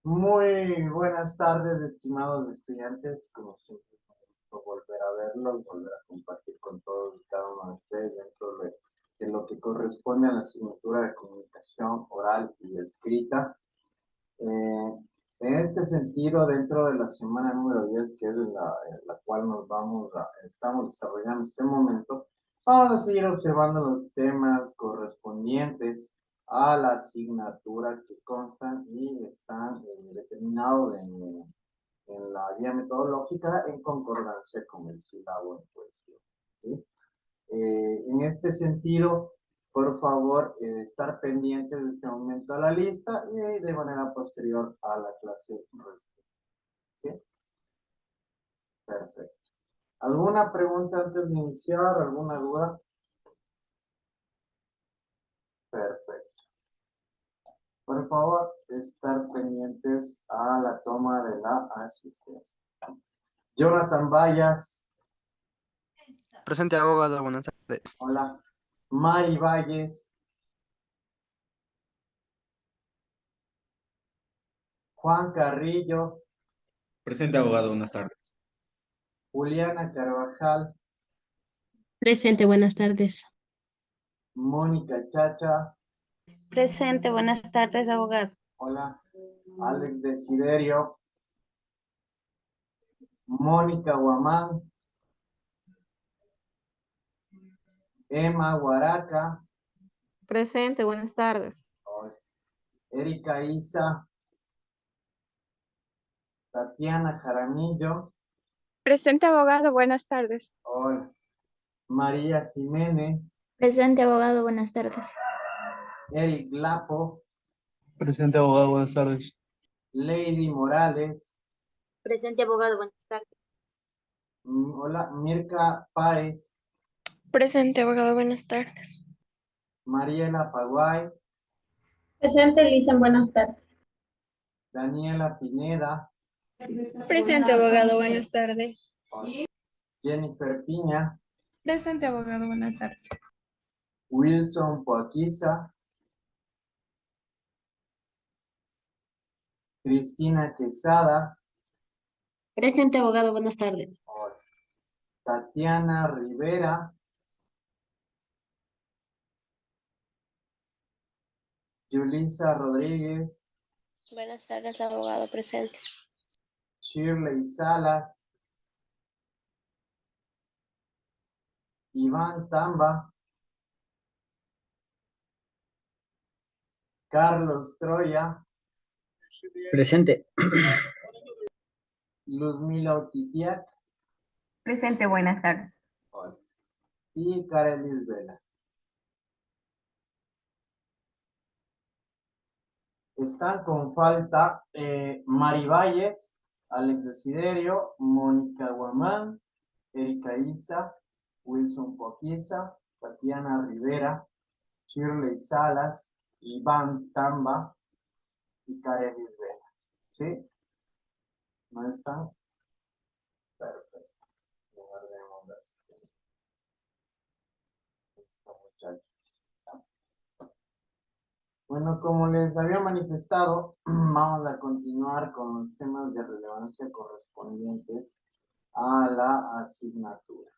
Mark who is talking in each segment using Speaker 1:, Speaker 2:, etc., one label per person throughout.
Speaker 1: Muy buenas tardes, estimados estudiantes. Como siempre, es un gusto volver a verlos, volver a compartir con todos y cada uno de ustedes dentro de lo que corresponde a la asignatura de comunicación oral y escrita. En este sentido, dentro de la semana número 10, que es la cual estamos desarrollando en este momento, vamos a seguir observando los temas correspondientes a la asignatura que constan y están determinados en la guía metodológica en concordancia con el sílabo en cuestión. ¿Sí? En este sentido, por favor, estar pendientes de este momento a la lista y de manera posterior a la clase. ¿Sí? Perfecto. ¿Alguna pregunta antes de iniciar? ¿Alguna duda? Perfecto. Por favor, estar pendientes a la toma de la asistencia. Jonathan Vallas.
Speaker 2: Presente, abogado, buenas tardes.
Speaker 1: Hola. Mari Valles. Juan Carrillo.
Speaker 3: Presente, abogado, buenas tardes.
Speaker 1: Juliana Carvajal.
Speaker 4: Presente, buenas tardes.
Speaker 1: Mónica Chacha.
Speaker 5: Presente, buenas tardes, abogado.
Speaker 1: Hola. Alex Desiderio. Mónica Guamán. Emma Guaraca.
Speaker 6: Presente, buenas tardes.
Speaker 1: Erika Isa. Tatiana Jaramillo.
Speaker 7: Presente, abogado, buenas tardes.
Speaker 1: Hola. María Jiménez.
Speaker 8: Presente, abogado, buenas tardes.
Speaker 1: Eric Lapo.
Speaker 2: Presente, abogado, buenas tardes.
Speaker 1: Lady Morales.
Speaker 8: Presente, abogado, buenas tardes.
Speaker 1: Hola. Mirka Páez.
Speaker 6: Presente, abogado, buenas tardes.
Speaker 1: Mariela Paguay.
Speaker 9: Presente, Lisa, buenas tardes.
Speaker 1: Daniela Pineda.
Speaker 6: Presente, abogado, buenas tardes.
Speaker 1: Jennifer Piña.
Speaker 6: Presente, abogado, buenas tardes.
Speaker 1: Wilson Poaquiza. Cristina Quesada.
Speaker 4: Presente, abogado, buenas tardes.
Speaker 1: Tatiana Rivera. Yulisa Rodríguez.
Speaker 5: Buenas tardes, abogado, presente.
Speaker 1: Shirley Salas. Iván Tamba. Carlos Troya.
Speaker 2: Presente.
Speaker 1: Luzmila Otitiac.
Speaker 5: Presente, buenas tardes.
Speaker 1: Y Carelis Vela. Están con falta Mari Valles, Alex Desiderio, Mónica Guamán, Erika Isa, Wilson Poquiza, Tatiana Rivera, Shirley Salas, Iván Tamba y Carelis Vela. ¿Sí? ¿No están? Perfecto. Guardemos la asistencia. Listo, muchachos. Bueno, como les había manifestado, vamos a continuar con los temas de relevancia correspondientes a la asignatura.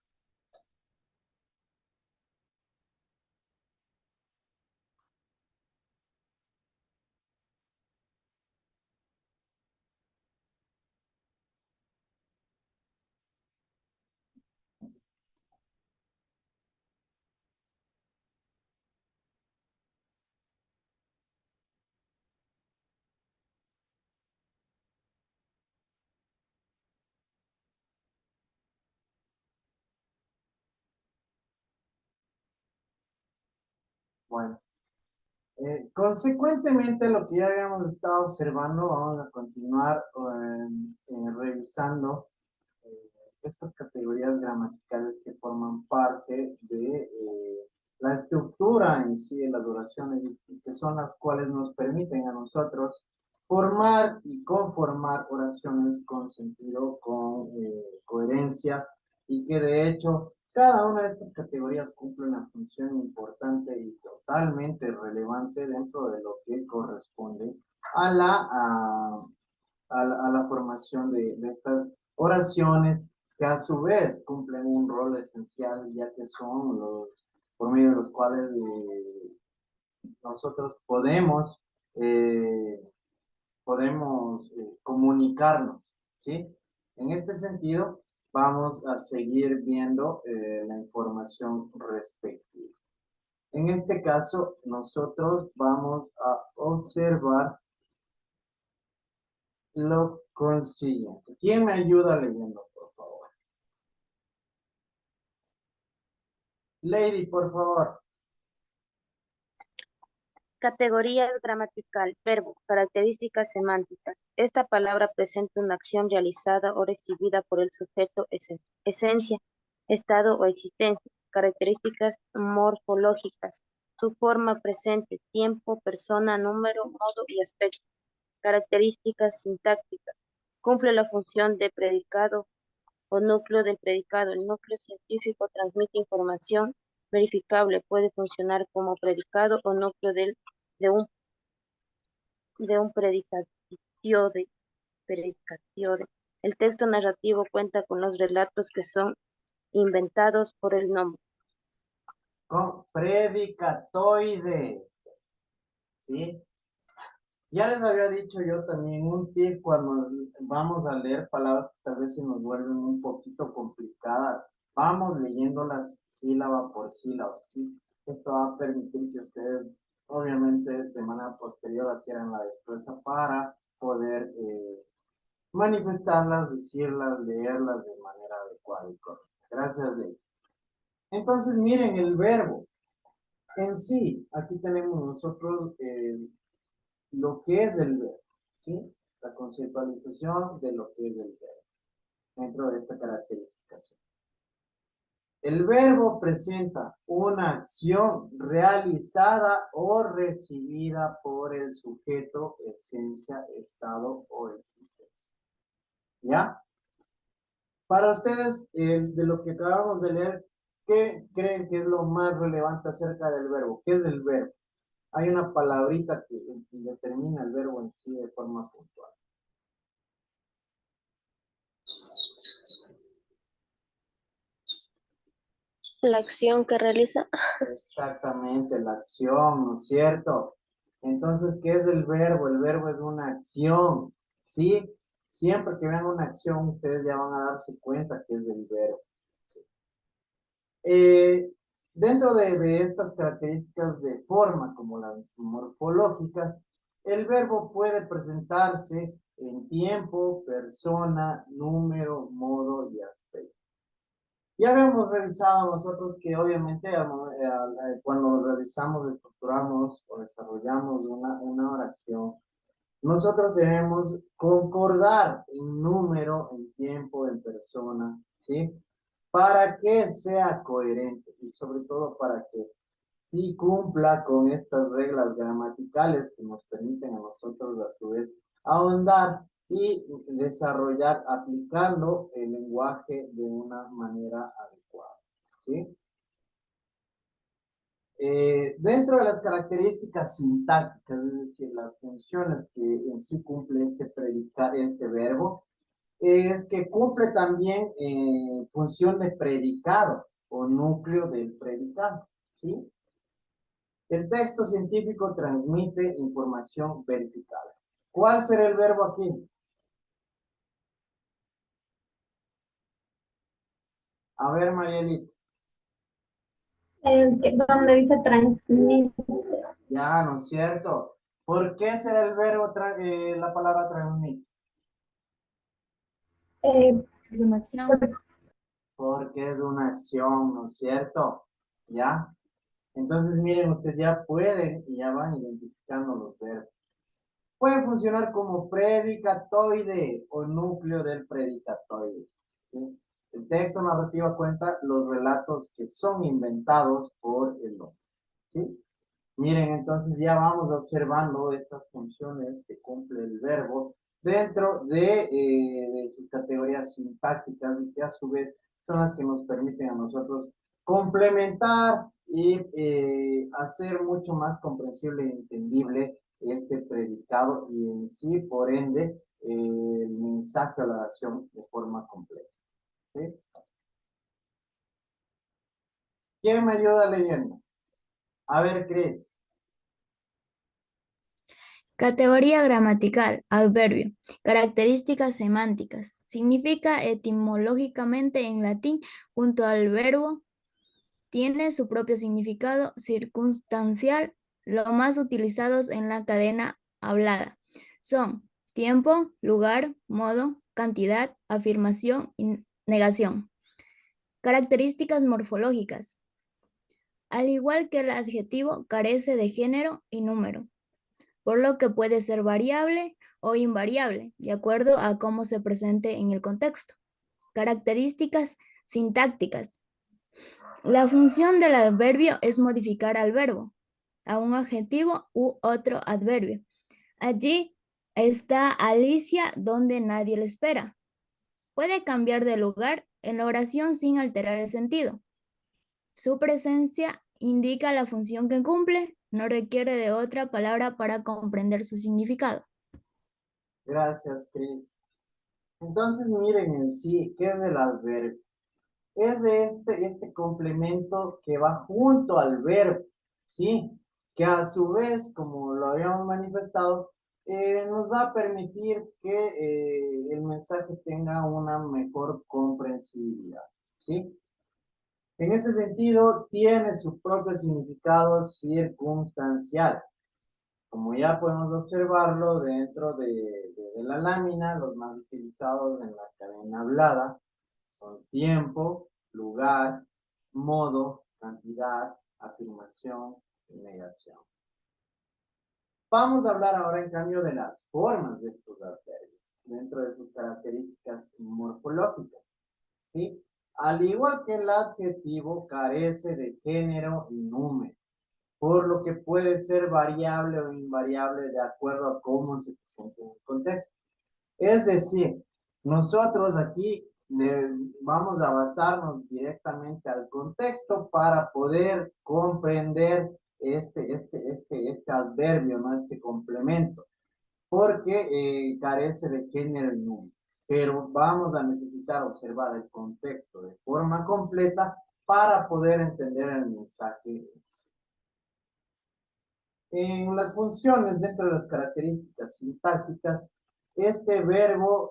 Speaker 1: Bueno, consecuentemente lo que ya habíamos estado observando, vamos a continuar revisando estas categorías gramaticales que forman parte de la estructura en sí de las oraciones y que son las cuales nos permiten a nosotros formar y conformar oraciones con sentido, con coherencia y que de hecho cada una de estas categorías cumple una función importante y totalmente relevante dentro de lo que corresponde a a la formación de estas oraciones que a su vez cumplen un rol esencial, ya que son los por medio de los cuales nosotros podemos comunicarnos, ¿sí? En este sentido, vamos a seguir viendo la información respectiva. En este caso, nosotros vamos a observar lo consiguiente. ¿Quién me ayuda leyendo, por favor? Lady, por favor.
Speaker 5: Categoría gramatical, verbo, características semánticas. Esta palabra presenta una acción realizada o recibida por el sujeto, esencia, estado o existencia. Características morfológicas. Su forma presente, tiempo, persona, número, modo y aspecto. Características sintácticas. Cumple la función de predicado o núcleo del predicado. El núcleo científico transmite información verificable. Puede funcionar como predicado o núcleo de un predicatiode. El texto narrativo cuenta con los relatos que son inventados por el nombre.
Speaker 1: Con predicatoide, ¿sí? Ya les había dicho yo también un tip cuando vamos a leer palabras que tal vez se nos vuelven un poquito complicadas. Vamos leyéndolas sílaba por sílaba, ¿sí? Esto va a permitir que ustedes, obviamente, de manera posterior adquieran la destreza para poder manifestarlas, decirlas, leerlas de manera adecuada y correcta. Gracias, Ley. Entonces, miren el verbo. En sí, aquí tenemos nosotros lo que es el verbo, ¿sí? La conceptualización de lo que es el verbo dentro de esta caracterización. El verbo presenta una acción realizada o recibida por el sujeto, esencia, estado o existencia. ¿Ya? Para ustedes, de lo que acabamos de leer, ¿qué creen que es lo más relevante acerca del verbo? ¿Qué es el verbo? Hay una palabrita que determina el verbo en sí de forma puntual.
Speaker 5: La acción que realiza.
Speaker 1: Exactamente, la acción, ¿no es cierto? Entonces, ¿qué es el verbo? El verbo es una acción, ¿sí? Siempre que vean una acción, ustedes ya van a darse cuenta que es el verbo. ¿Sí? Dentro de estas características de forma, como las morfológicas, el verbo puede presentarse en tiempo, persona, número, modo y aspecto. Ya habíamos revisado nosotros que obviamente cuando realizamos, estructuramos o desarrollamos una oración, nosotros debemos concordar en número, en tiempo, en persona, ¿sí? Para que sea coherente y sobre todo para que sí cumpla con estas reglas gramaticales que nos permiten a nosotros a su vez ahondar y desarrollar aplicando el lenguaje de una manera adecuada, ¿sí? Dentro de las características sintácticas, es decir, las funciones que en sí cumple este verbo, es que cumple también función de predicado o núcleo del predicado, ¿sí? El texto científico transmite información verificable. ¿Cuál será el verbo aquí? A ver, Marielita.
Speaker 9: Donde dice transmite.
Speaker 1: Ya, ¿no es cierto? ¿Por qué será el verbo, la palabra transmite?
Speaker 8: Es una acción.
Speaker 1: Porque es una acción, ¿no es cierto? ¿Ya? Entonces, miren, ustedes ya pueden y ya van identificando los verbos. Puede funcionar como predicatoide o núcleo del predicatoide, ¿sí? El texto narrativo cuenta los relatos que son inventados por el hombre, ¿sí? Miren, entonces ya vamos observando estas funciones que cumple el verbo dentro de sus categorías sintácticas y que a su vez son las que nos permiten a nosotros complementar y hacer mucho más comprensible y entendible este predicado y en sí, por ende, el mensaje o la oración de forma completa. ¿Sí? ¿Quién me ayuda leyendo? A ver, Cris.
Speaker 8: Categoría gramatical, adverbio. Características semánticas. Significa etimológicamente en latín junto al verbo. Tiene su propio significado circunstancial. Los más utilizados en la cadena hablada son tiempo, lugar, modo, cantidad, afirmación y negación. Características morfológicas. Al igual que el adjetivo, carece de género y número, por lo que puede ser variable o invariable, de acuerdo a cómo se presente en el contexto. Características sintácticas. La función del adverbio es modificar al verbo, a un adjetivo u otro adverbio. Allí está Alicia donde nadie le espera. Puede cambiar de lugar en la oración sin alterar el sentido. Su presencia indica la función que cumple, no requiere de otra palabra para comprender su significado.
Speaker 1: Gracias, Cris. Entonces, miren en sí, ¿qué es el adverbio? Es de este complemento que va junto al verbo, ¿sí? Que a su vez, como lo habíamos manifestado, nos va a permitir que el mensaje tenga una mejor comprensibilidad, ¿sí? En ese sentido, tiene su propio significado circunstancial. Como ya podemos observarlo dentro de la lámina, los más utilizados en la cadena hablada son tiempo, lugar, modo, cantidad, afirmación y negación. Vamos a hablar ahora, en cambio, de las formas de estos adverbios, dentro de sus características morfológicas, ¿sí? Al igual que el adjetivo, carece de género y número, por lo que puede ser variable o invariable de acuerdo a cómo se presenta en el contexto. Es decir, nosotros aquí vamos a basarnos directamente al contexto para poder comprender este adverbio, ¿no? Este complemento, porque carece de género y número. Pero vamos a necesitar observar el contexto de forma completa para poder entender el mensaje. En las funciones, dentro de las características sintácticas, este adverbio,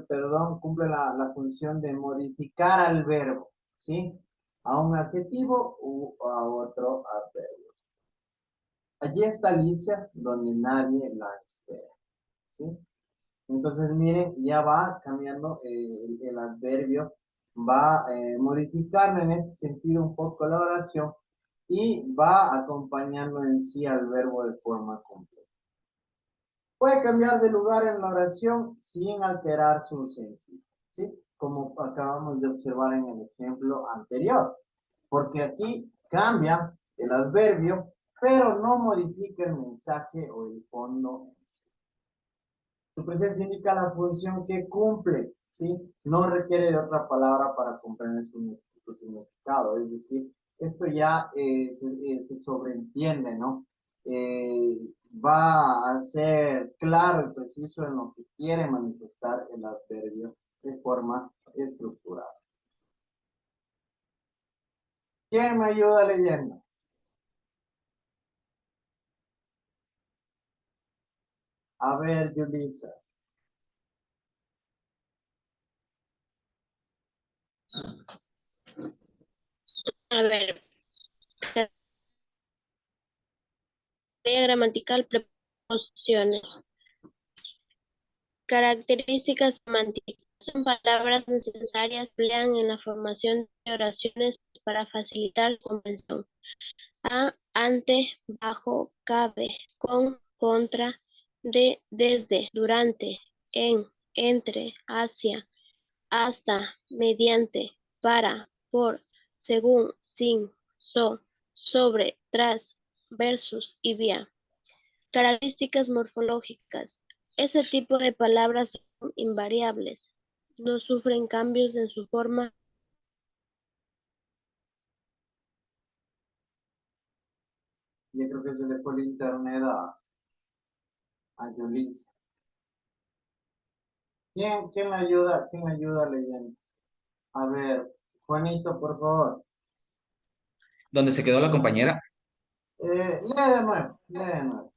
Speaker 1: perdón, cumple la función de modificar al verbo, ¿sí? A un adjetivo u a otro adverbio. Allí está Alicia, donde nadie la espera, ¿sí? Entonces, miren, ya va cambiando el adverbio, va modificando en este sentido un poco la oración y va acompañando en sí al verbo de forma completa. Puede cambiar de lugar en la oración sin alterar su sentido, ¿sí? Como acabamos de observar en el ejemplo anterior, porque aquí cambia el adverbio, pero no modifica el mensaje o el fondo en sí. Su presencia indica la función que cumple, ¿sí? No requiere de otra palabra para comprender su significado, es decir, esto ya se sobreentiende, ¿no? Va a ser claro y preciso en lo que quiere manifestar el adverbio de forma estructurada. ¿Quién me ayuda leyendo? A ver, Yulisa.
Speaker 4: A ver, categoría gramatical, preposiciones. Características semánticas. Son palabras necesarias que emplean en la formación de oraciones para facilitar la comprensión. A, ante, bajo, cabe, con, contra, de, desde, durante, en, entre, hacia, hasta, mediante, para, por, según, sin, sobre, tras, versus y vía. Características morfológicas. Ese tipo de palabras son invariables. No sufren cambios en su forma.
Speaker 1: Yo creo que se le fue el internet a Yulisa. ¿Quién le ayuda? ¿Quién le ayuda leyendo? A ver, Juanito, por favor.
Speaker 3: ¿Dónde se quedó la compañera?
Speaker 1: Lee de nuevo, lee de nuevo.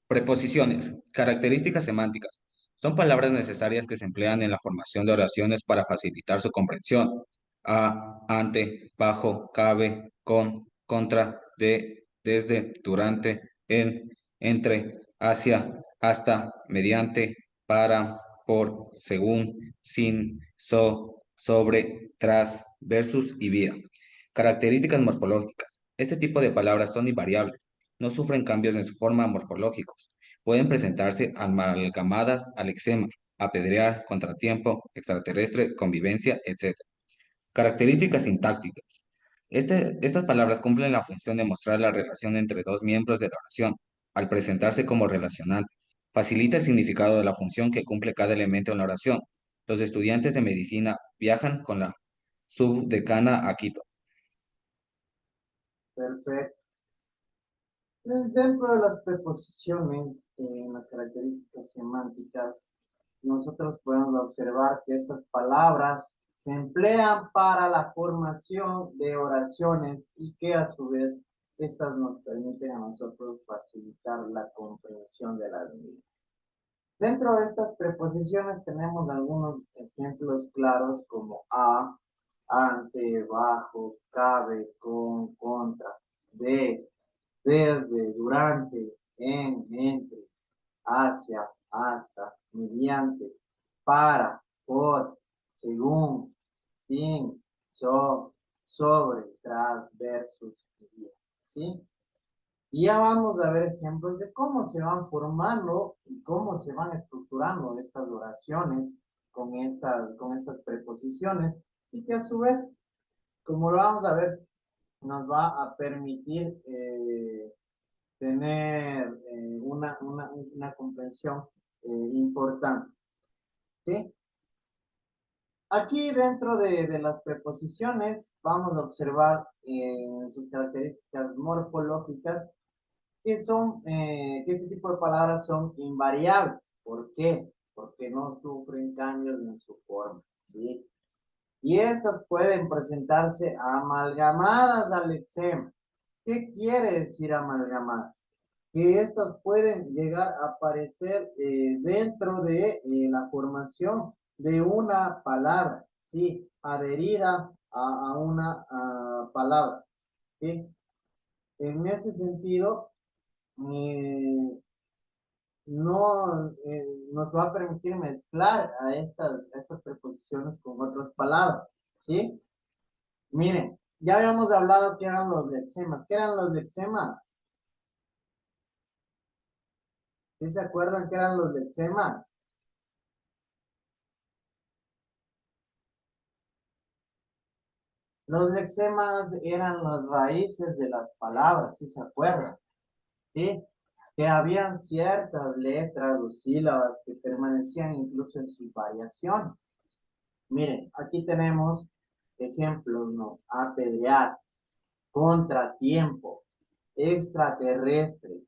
Speaker 3: Preposiciones, características semánticas. Son palabras necesarias que se emplean en la formación de oraciones para facilitar su comprensión. A, ante, bajo, cabe, con, contra, de, desde, durante, en, entre, hacia, hasta, mediante, para, por, según, sin, sobre, tras, versus y vía. Características morfológicas. Este tipo de palabras son invariables, no sufren cambios en su forma morfológicos. Pueden presentarse amalgamadas al eczema, apedrear, contratiempo, extraterrestre, convivencia, etc. Características sintácticas. Estas palabras cumplen la función de mostrar la relación entre dos miembros de la oración, al presentarse como relacionante. Facilita el significado de la función que cumple cada elemento en la oración. Los estudiantes de medicina viajan con la subdecana a Quito.
Speaker 1: Perfecto. Dentro de las preposiciones, en las características semánticas, nosotros podemos observar que estas palabras se emplean para la formación de oraciones y que a su vez estas nos permiten a nosotros facilitar la comprensión de las mismas. Dentro de estas preposiciones tenemos algunos ejemplos claros como a, ante, bajo, cabe, con, contra, de, desde, durante, en, entre, hacia, hasta, mediante, para, por, según, sin, sobre, tras, versus, ¿sí? Y ya vamos a ver ejemplos de cómo se van formando y cómo se van estructurando estas oraciones con estas preposiciones y que a su vez, como lo vamos a ver, nos va a permitir tener una comprensión importante. ¿Sí? Aquí dentro de las preposiciones vamos a observar sus características morfológicas que que ese tipo de palabras son invariables. ¿Por qué? Porque no sufren cambios en su forma, ¿sí? Y estas pueden presentarse amalgamadas al eczema. ¿Qué quiere decir amalgamadas? Que estas pueden llegar a aparecer dentro de la formación de una palabra, ¿sí? Adherida a una palabra, ¿sí? En ese sentido, no nos va a permitir mezclar a estas preposiciones con otras palabras, ¿sí? Miren, ya habíamos hablado que eran los lexemas. ¿Qué eran los lexemas? ¿Sí se acuerdan que eran los lexemas? Los lexemas eran las raíces de las palabras, ¿sí se acuerdan? ¿Sí? Que habían ciertas letras o sílabas que permanecían incluso en sus variaciones. Miren, aquí tenemos ejemplos, ¿no? Apedrear, contratiempo, extraterrestre,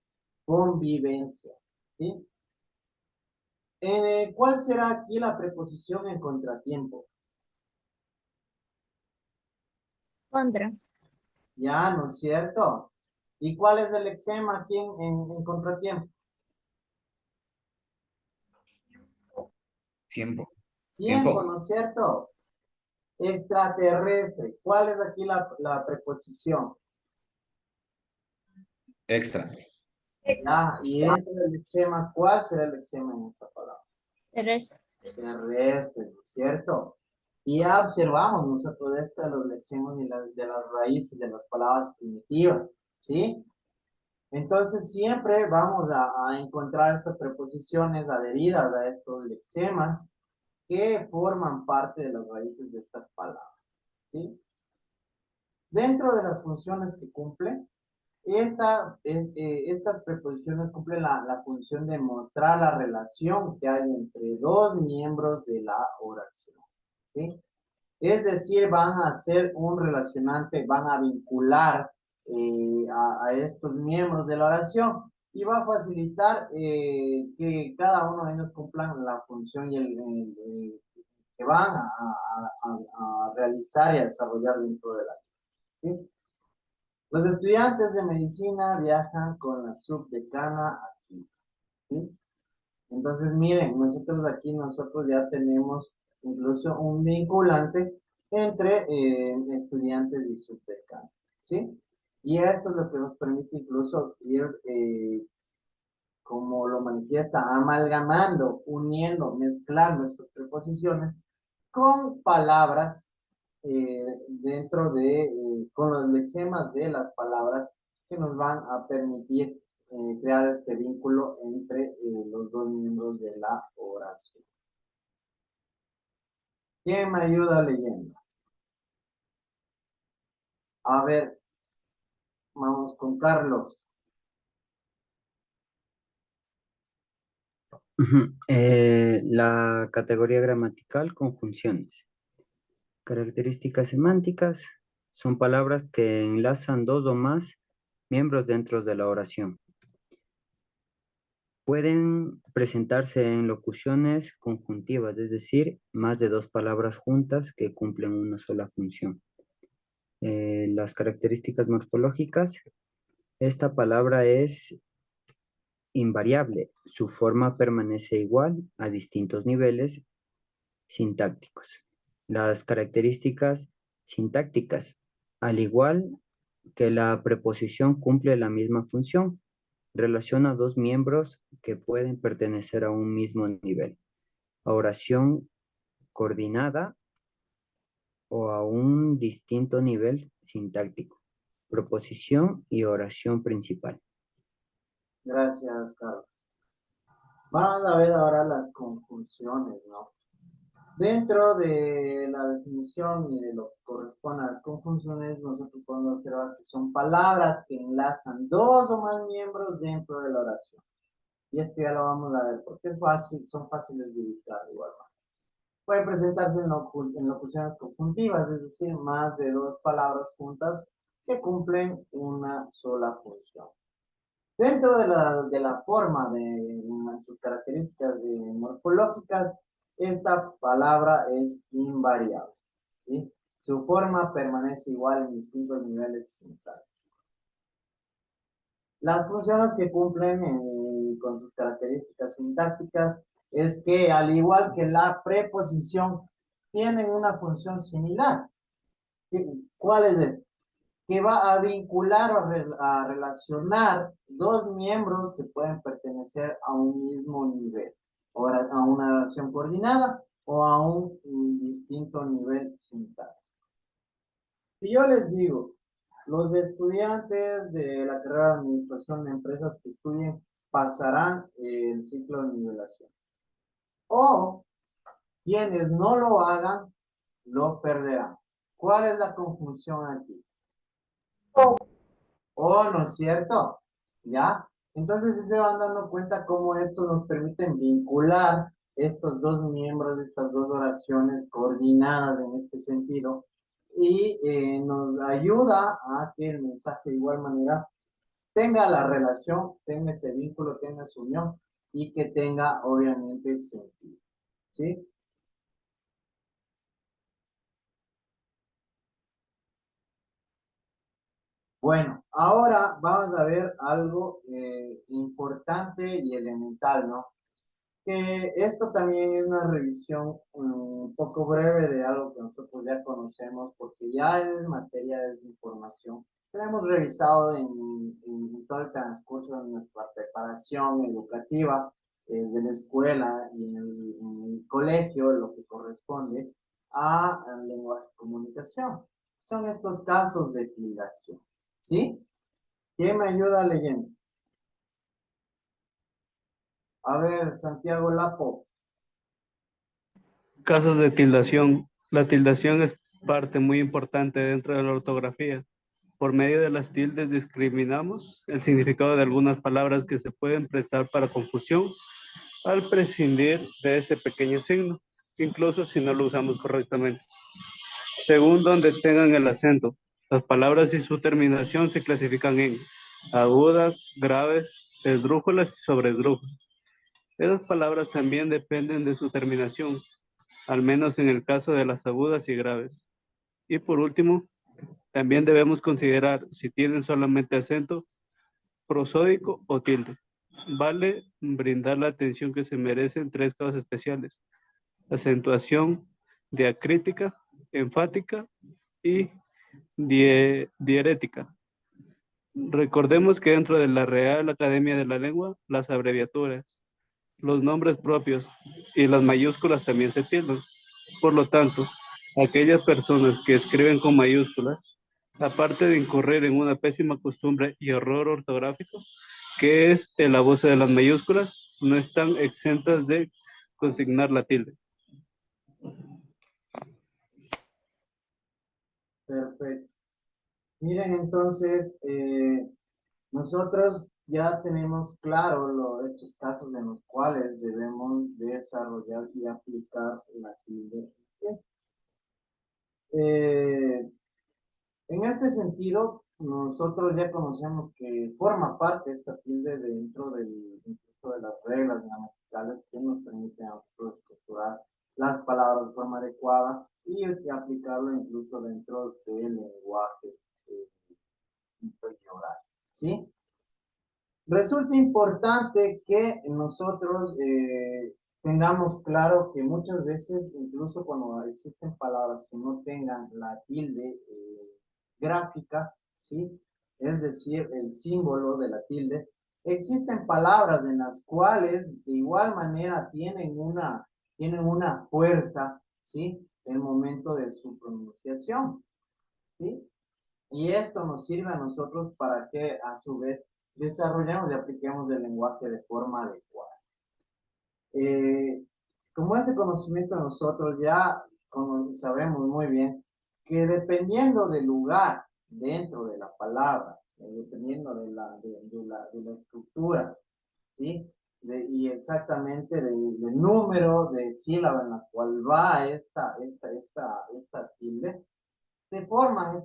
Speaker 1: convivencia, ¿sí? ¿Cuál será aquí la preposición en contratiempo?
Speaker 8: Contra.
Speaker 1: Ya, ¿no es cierto? ¿Y cuál es el eczema aquí en contratiempo?
Speaker 3: Tiempo.
Speaker 1: Tiempo, ¿no es cierto? Extraterrestre. ¿Cuál es aquí la preposición?
Speaker 3: Extra.
Speaker 1: Ya, y dentro del eczema, ¿cuál será el eczema en esta palabra?
Speaker 8: Terrestre.
Speaker 1: Terrestre, ¿no es cierto? Y ya observamos nosotros esto de los lexemos y de las raíces de las palabras primitivas, ¿sí? Entonces siempre vamos a encontrar estas preposiciones adheridas a estos lexemas que forman parte de las raíces de estas palabras, ¿sí? Dentro de las funciones que cumplen, estas preposiciones cumplen la función de mostrar la relación que hay entre dos miembros de la oración, ¿sí? Es decir, van a ser un relacionante, van a vincular a estos miembros de la oración. y va a facilitar que cada uno de ellos cumplan la función y que van a realizar y a desarrollar dentro de la vida. ¿Sí? Los estudiantes de medicina viajan con la subdecana aquí. ¿Sí? Entonces, miren, nosotros ya tenemos incluso un vinculante entre estudiantes y subdecana. ¿Sí? Y esto es lo que nos permite incluso ir, como lo manifiesta, amalgamando, uniendo, mezclando estas preposiciones con palabras con los lexemas de las palabras que nos van a permitir crear este vínculo entre los dos miembros de la oración. ¿Quién me ayuda leyendo? A ver, vamos con Carlos.
Speaker 2: La categoría gramatical, conjunciones. Características semánticas son palabras que enlazan dos o más miembros dentro de la oración. Pueden presentarse en locuciones conjuntivas, es decir, más de dos palabras juntas que cumplen una sola función. Las características morfológicas, esta palabra es invariable, su forma permanece igual a distintos niveles sintácticos. Las características sintácticas, al igual que la preposición cumple la misma función, relaciona dos miembros que pueden pertenecer a un mismo nivel, a oración coordinada o a un distinto nivel sintáctico, proposición y oración principal.
Speaker 1: Gracias, Carlos. Vamos a ver ahora las conjunciones, ¿no? Dentro de la definición y de lo que corresponde a las conjunciones, nosotros podemos observar que son palabras que enlazan dos o más miembros dentro de la oración. Y esto ya lo vamos a ver porque es fácil, son fáciles de ubicar igual. Puede presentarse en locuciones conjuntivas, es decir, más de dos palabras juntas que cumplen una sola función. Dentro de la forma de sus características morfológicas, esta palabra es invariable, ¿sí? Su forma permanece igual en distintos niveles sintácticos. Las funciones que cumplen con sus características sintácticas es que, al igual que la preposición, tienen una función similar. ¿Cuál es esta? Que va a vincular o a relacionar dos miembros que pueden pertenecer a un mismo nivel, o a una oración coordinada o a un distinto nivel sintáctico. Si yo les digo, los estudiantes de la carrera de Administración de Empresas que estudien pasarán el ciclo de nivelación, o quienes no lo hagan, lo perderán. ¿Cuál es la conjunción aquí? Oh, ¿no es cierto? ¿Ya? Entonces sí se van dando cuenta cómo esto nos permite vincular estos dos miembros, estas dos oraciones coordinadas en este sentido, y nos ayuda a que el mensaje de igual manera tenga la relación, tenga ese vínculo, tenga su unión y que tenga obviamente sentido. ¿Sí? Bueno, ahora vamos a ver algo importante y elemental, ¿no? Que esto también es una revisión un poco breve de algo que nosotros ya conocemos, porque ya es materia de desinformación. Lo hemos revisado en todo el transcurso de nuestra preparación educativa, de la escuela y en el colegio, lo que corresponde al lenguaje de comunicación. Son estos casos de tildación. ¿Sí? ¿Quién me ayuda leyendo? A ver, Santiago Lapo.
Speaker 10: Casos de tildación. La tildación es parte muy importante dentro de la ortografía. Por medio de las tildes discriminamos el significado de algunas palabras que se pueden prestar para confusión al prescindir de ese pequeño signo, incluso si no lo usamos correctamente. Según donde tengan el acento, las palabras y su terminación se clasifican en agudas, graves, esdrújulas y sobresdrújulas. Esas palabras también dependen de su terminación, al menos en el caso de las agudas y graves. Y por último, también debemos considerar si tienen solamente acento prosódico o tilde. Vale brindar la atención que se merecen tres casos especiales: acentuación diacrítica, enfática y diéretica. Recordemos que dentro de la Real Academia de la Lengua, las abreviaturas, los nombres propios y las mayúsculas también se tildan. Por lo tanto, aquellas personas que escriben con mayúsculas, aparte de incurrir en una pésima costumbre y error ortográfico, que es el abuso de las mayúsculas, no están exentas de consignar la tilde.
Speaker 1: Perfecto. Miren, entonces, nosotros ya tenemos claro estos casos en los cuales debemos desarrollar y aplicar la tilde. ¿Sí? En este sentido, nosotros ya conocemos que forma parte esta tilde dentro de las reglas gramaticales que nos permiten a nosotros estructurar las palabras de forma adecuada y aplicarlo incluso dentro del lenguaje oral. ¿Sí? Resulta importante que nosotros tengamos claro que muchas veces, incluso cuando existen palabras que no tengan la tilde gráfica, ¿sí? Es decir, el símbolo de la tilde, existen palabras en las cuales de igual manera tienen una fuerza, ¿sí? En el momento de su pronunciación, ¿sí? Y esto nos sirve a nosotros para que a su vez desarrollemos y apliquemos el lenguaje de forma adecuada. Como este conocimiento nosotros ya sabemos muy bien que dependiendo del lugar dentro de la palabra, dependiendo de la estructura, ¿sí? Y exactamente del número de sílabas en la cual va esta tilde, se forman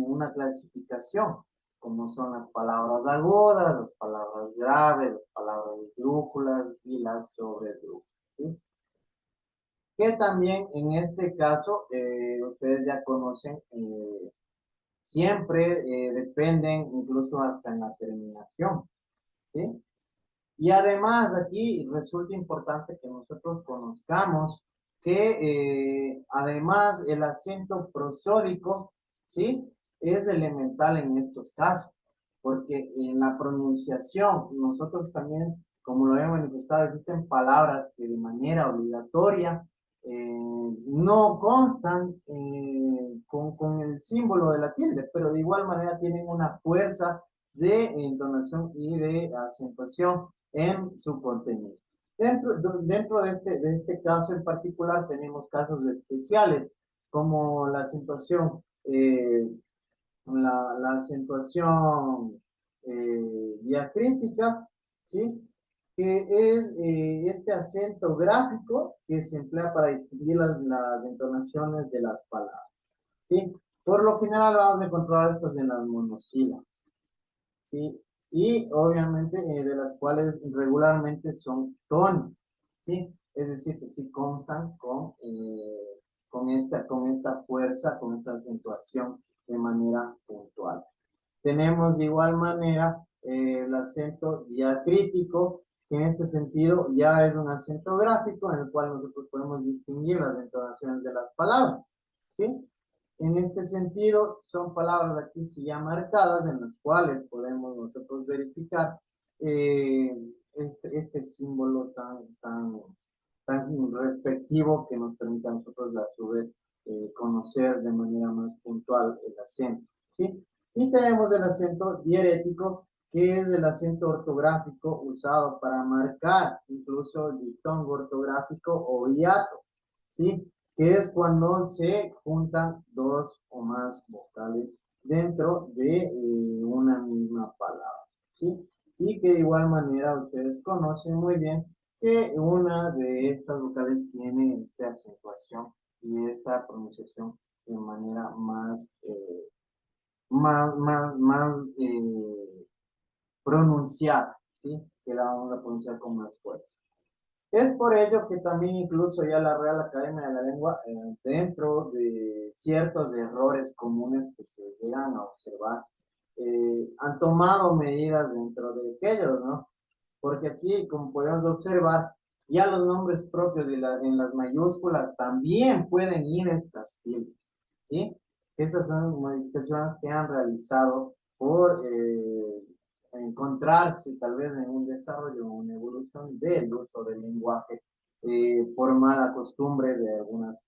Speaker 1: una clasificación, como son las palabras agudas, las palabras graves, las palabras esdrújulas y las sobresdrújulas, ¿sí? Que también en este caso, ustedes ya conocen, siempre dependen incluso hasta en la terminación, ¿sí? Y además aquí resulta importante que nosotros conozcamos que además el acento prosódico, ¿sí? Es elemental en estos casos, porque en la pronunciación nosotros también, como lo hemos manifestado, existen palabras que de manera obligatoria no constan con el símbolo de la tilde, pero de igual manera tienen una fuerza de entonación y de acentuación en su contenido. Dentro de este caso en particular tenemos casos especiales, como la acentuación, la acentuación diacrítica, ¿sí? Que es este acento gráfico que se emplea para distinguir las entonaciones de las palabras, ¿sí? Por lo general vamos a encontrar estas en las monosílabas, ¿sí? Y obviamente de las cuales regularmente son tónicas, ¿sí? Es decir, que sí constan con esta fuerza, con esta acentuación de manera puntual. Tenemos de igual manera el acento diacrítico, que en este sentido ya es un acento gráfico en el cual nosotros podemos distinguir las entonaciones de las palabras, ¿sí? En este sentido, son palabras aquí sí ya marcadas en las cuales podemos nosotros verificar este símbolo tan respectivo que nos permite a nosotros a su vez conocer de manera más puntual el acento, ¿sí? Y tenemos el acento diérético, que es el acento ortográfico usado para marcar incluso el diptongo ortográfico o hiato, ¿sí? Que es cuando se juntan dos o más vocales dentro de una misma palabra, ¿sí? Y que de igual manera ustedes conocen muy bien que una de estas vocales tiene esta acentuación y esta pronunciación de manera más pronunciada, ¿sí? Que la vamos a pronunciar con más fuerza. Es por ello que también incluso ya la Real Academia de la Lengua, dentro de ciertos errores comunes que se llegan a observar, han tomado medidas dentro de aquellos, ¿no? Porque aquí, como podemos observar, ya los nombres propios en las mayúsculas también pueden ir estas tildes, ¿sí? Estas son modificaciones que han realizado por encontrarse tal vez en un desarrollo o una evolución del uso del lenguaje por mala costumbre de algunas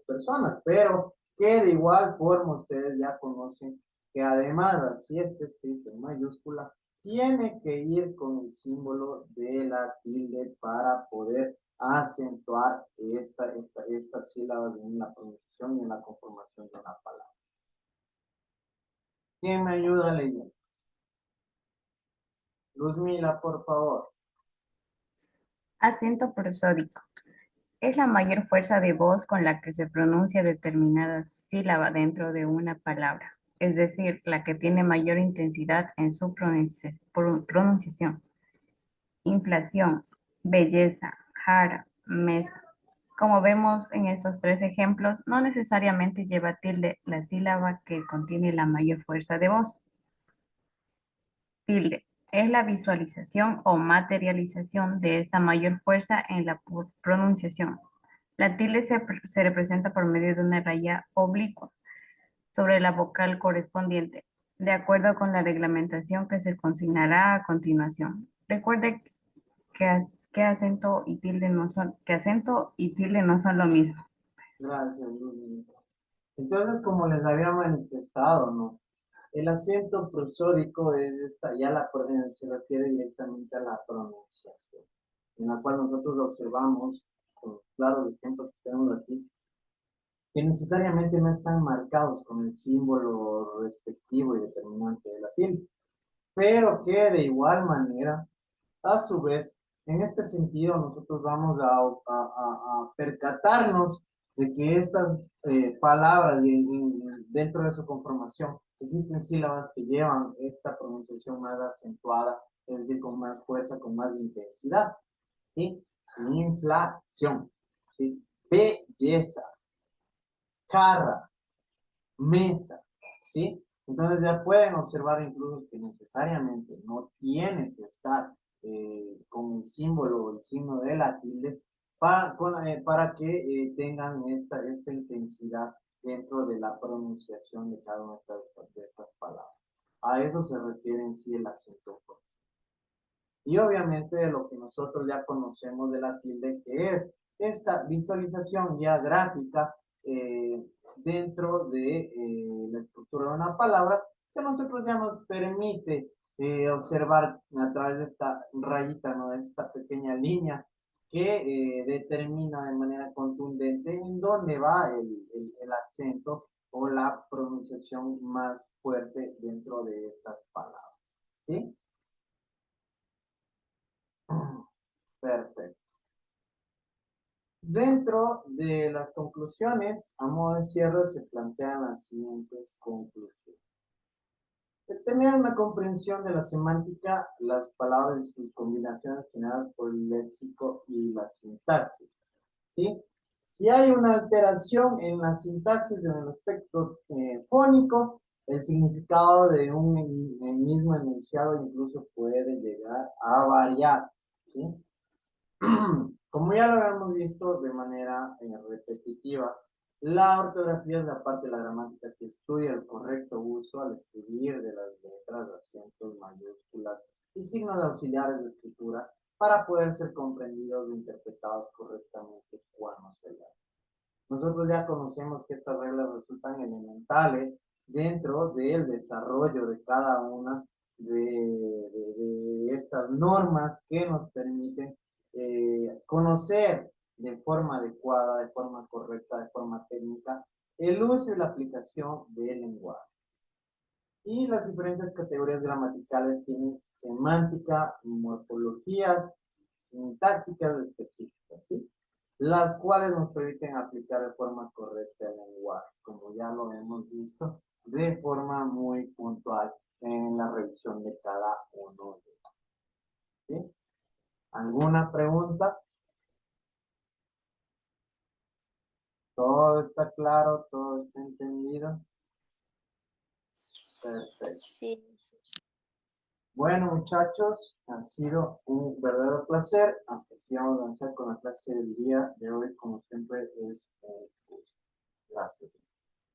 Speaker 1: personas, pero que de igual forma ustedes ya conocen que además así está escrito en mayúscula, tiene que ir con el símbolo de la tilde para poder acentuar estas sílabas en la pronunciación y en la conformación de una palabra. ¿Quién me ayuda leyendo? Luzmila, por favor.
Speaker 11: Acento prosódico. Es la mayor fuerza de voz con la que se pronuncia determinada sílaba dentro de una palabra, es decir, la que tiene mayor intensidad en su pronunciación. Inflación, belleza, jara, mesa. Como vemos en estos tres ejemplos, no necesariamente lleva tilde la sílaba que contiene la mayor fuerza de voz. Tilde es la visualización o materialización de esta mayor fuerza en la pronunciación. La tilde se representa por medio de una raya oblicua sobre la vocal correspondiente, de acuerdo con la reglamentación que se consignará a continuación. Recuerde que acento y tilde no son lo mismo.
Speaker 1: Gracias, Luzmila. Entonces, como les había manifestado, ¿no? El acento prosódico es se refiere directamente a la pronunciación, en la cual nosotros observamos, con claros ejemplos que tenemos aquí, que necesariamente no están marcados con el símbolo respectivo y determinante de la tilde, pero que de igual manera, a su vez, en este sentido nosotros vamos a percatarnos de que estas palabras dentro de su conformación existen sílabas que llevan esta pronunciación más acentuada, es decir, con más fuerza, con más intensidad, ¿sí? Inflación, ¿sí? Belleza, jarra, mesa, ¿sí? Entonces ya pueden observar incluso que necesariamente no tiene que estar con el símbolo o el signo de la tilde para que tengan esta intensidad dentro de la pronunciación de cada una de estas palabras. A eso se refiere en sí el acento corto. Y obviamente de lo que nosotros ya conocemos de la tilde, que es esta visualización ya gráfica dentro de la estructura de una palabra, que a nosotros ya nos permite observar a través de esta rayita, ¿no? De esta pequeña línea que determina de manera contundente en dónde va el acento o la pronunciación más fuerte dentro de estas palabras, ¿sí? Perfecto. Dentro de las conclusiones, a modo de cierre, se plantean las siguientes conclusiones. Tener una comprensión de la semántica, las palabras y sus combinaciones generadas por el léxico y la sintaxis, ¿sí? Si hay una alteración en la sintaxis o en el aspecto fónico, el significado de el mismo enunciado incluso puede llegar a variar, ¿sí? Como ya lo habíamos visto de manera repetitiva, la ortografía es la parte de la gramática que estudia el correcto uso al escribir de las letras, acentos, mayúsculas y signos auxiliares de escritura para poder ser comprendidos e interpretados correctamente cuando se leen. Nosotros ya conocemos que estas reglas resultan elementales dentro del desarrollo de cada una de estas normas que nos permiten conocer de forma adecuada, de forma correcta, de forma técnica, el uso y la aplicación del lenguaje. Y las diferentes categorías gramaticales tienen semántica, morfologías, sintácticas específicas, ¿sí? Las cuales nos permiten aplicar de forma correcta el lenguaje, como ya lo hemos visto, de forma muy puntual en la revisión de cada uno de ellos. ¿Sí? ¿Alguna pregunta? ¿Todo está claro? ¿Todo está entendido? Perfecto.
Speaker 4: Sí.
Speaker 1: Bueno, muchachos, ha sido un verdadero placer. Hasta aquí vamos a avanzar con la clase del día de hoy. Como siempre, es un gusto. Gracias.